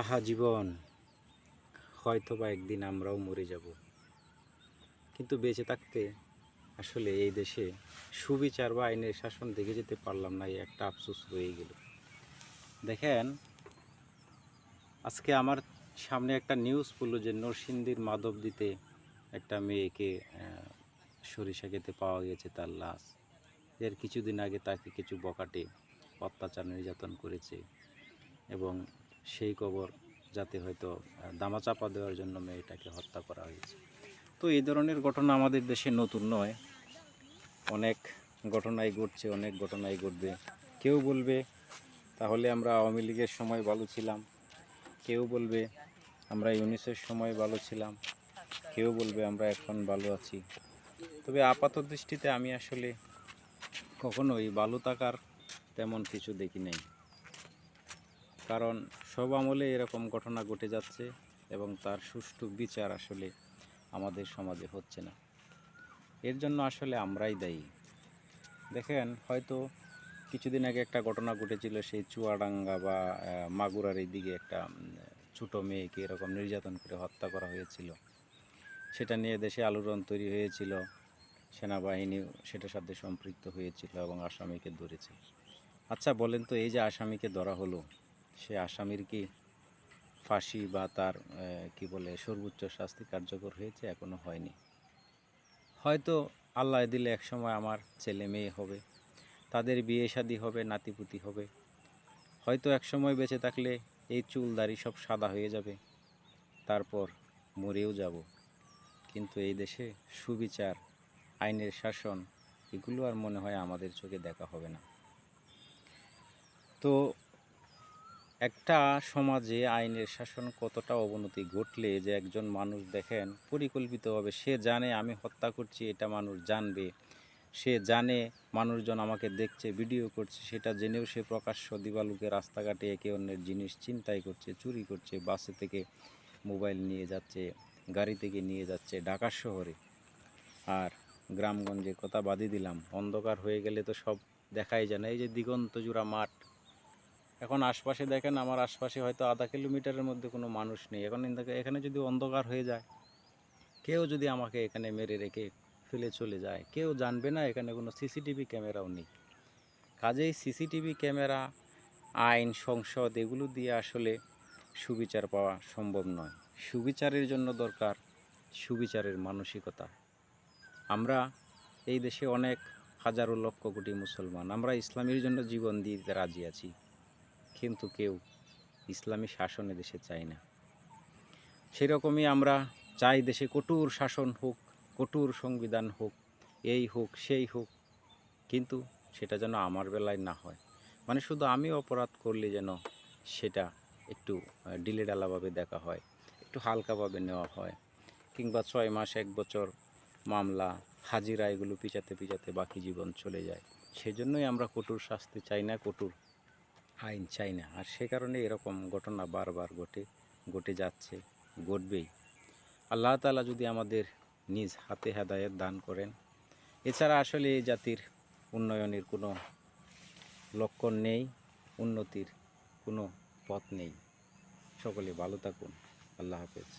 আহা জীবন, হয়তো বা একদিন আমরাও মরে যাব, কিন্তু বেঁচে থাকতে আসলে এই দেশে সুবিচার বা আইনের শাসন দেখে যেতে পারলাম না, এই একটা আফসোস রয়ে গেল। দেখেন, আজকে আমার সামনে একটা নিউজ পড়লো যে নরসিংদীর মাধবদীতে একটা মেয়েকে সরিষা খেতে পাওয়া গেছে, তার লাশ। এর কিছুদিন আগে তাকে কিছু বখাটে অত্যাচার নির্যাতন করেছে এবং সেই কবর যাতে হয়তো দামাচাপা দেওয়ার জন্য মেয়েটাকে হত্যা করা হয়েছে। তো এই ধরনের ঘটনা আমাদের দেশে নতুন নয়, অনেক ঘটনাই ঘটছে, অনেক ঘটনাই ঘটবে। কেউ বলবে তাহলে আমরা আওয়ামী লীগের সময় ভালো ছিলাম, কেউ বলবে আমরা ইউনিসের সময় ভালো ছিলাম, কেউ বলবে আমরা এখন ভালো আছি। তবে আপাত দৃষ্টিতে আমি আসলে কখনোই ভালো থাকার তেমন কিছু দেখি নাই, কারণ সব আমলে এরকম ঘটনা ঘটে যাচ্ছে এবং তার সুষ্ঠু বিচার আসলে আমাদের সমাজে হচ্ছে না। এর জন্য আসলে আমরাই দায়ী। দেখেন, হয়তো কিছুদিন আগে একটা ঘটনা ঘটেছিল, সেই চুয়াডাঙ্গা বা মাগুরার এই দিকে একটা ছোটো মেয়েকে এরকম নির্যাতন করে হত্যা করা হয়েছিল। সেটা নিয়ে দেশে আলোড়ন তৈরি হয়েছিল, সেনাবাহিনীও সেটার সাথে সম্পৃক্ত হয়েছিল এবং আসামিকে ধরেছে। আচ্ছা বলেন তো, এই যে আসামিকে ধরা হলো, সে আসামির কি ফাঁসি বা তার কি বলে সর্বোচ্চ শাস্তি কার্যকর হয়েছে? এখনো হয়নি। হয়তো আল্লাহ দিলে একসময় আমার ছেলে মেয়ে হবে, তাদের বিয়ে শাদী হবে, নাতিপুতি হবে, হয়তো একসময় বেঁচে থাকলে এই চুল দাড়ি সব সাদা হয়ে যাবে, তারপর মরেও যাব। কিন্তু এই দেশে সুবিচার, আইনের শাসন, এগুলো আর মনে হয় আমাদের চোখে দেখা হবে না। তো একটা সমাজে আইনের শাসন কতটা অবনতি ঘটলে যে একজন মানুষ, দেখেন, পরিকল্পিতভাবে সে জানে আমি হত্যা করছি, এটা মানুষ জানবে, সে জানে মানুষজন আমাকে দেখছে, ভিডিও করছে, সেটা জেনেও সে প্রকাশ্য দিবালোকে রাস্তাঘাটে একে অন্যের জিনিস ছিনতাই করছে, চুরি করছে, বাসে থেকে মোবাইল নিয়ে যাচ্ছে, গাড়ি থেকে নিয়ে যাচ্ছে ঢাকা শহরে। আর গ্রামগঞ্জের কথা বাদই দিলাম, অন্ধকার হয়ে গেলে তো সব দেখাই যায় না। এই যে দিগন্ত জোড়া মাঠ, এখন আশপাশে দেখেন, আমার আশপাশে হয়তো আধা কিলোমিটারের মধ্যে কোনো মানুষ নেই। এখন এখানে যদি অন্ধকার হয়ে যায়, কেউ যদি আমাকে এখানে মেরে রেখে ফেলে চলে যায়, কেউ জানবে না, এখানে কোনো সিসিটিভি ক্যামেরাও নেই। কাজেই সিসিটিভি ক্যামেরা, আইন, সংসদ, এগুলো দিয়ে আসলে সুবিচার পাওয়া সম্ভব নয়। সুবিচারের জন্য দরকার সুবিচারের মানসিকতা। আমরা এই দেশে অনেক হাজারো লক্ষ কোটি মুসলমান, আমরা ইসলামের জন্য জীবন দিতে রাজি আছি, কিন্তু কেউ ইসলামী শাসনে দেশে চাই না। সেরকমই আমরা চাই দেশে কঠোর শাসন হোক, কঠোর সংবিধান হোক, এই হোক সেই হোক, কিন্তু সেটা যেন আমার বেলায় না হয়। মানে শুধু আমি অপরাধ করলে যেন সেটা একটু ডিলেডালাভাবে দেখা হয়, একটু হালকাভাবে নেওয়া হয়, কিংবা 6 মাস 1 বছর মামলা, হাজিরা, এগুলো পিছাতে পিছাতে বাকি জীবন চলে যায়। সেজন্যই আমরা কঠোর শাস্তি চাই না, কঠোর আইন চাই না। আর সে কারণে এরকম ঘটনা বারবার ঘটে যাচ্ছে, ঘটবেই। আল্লাহ তাআলা যদি আমাদের নিজ হাতে হেদায়েত দান করেন, এছাড়া আসলে এই জাতির উন্নয়নের কোনো লক্ষণ নেই, উন্নতির কোনো পথ নেই। সকলে ভালো থাকুন। আল্লাহ হাফেজ।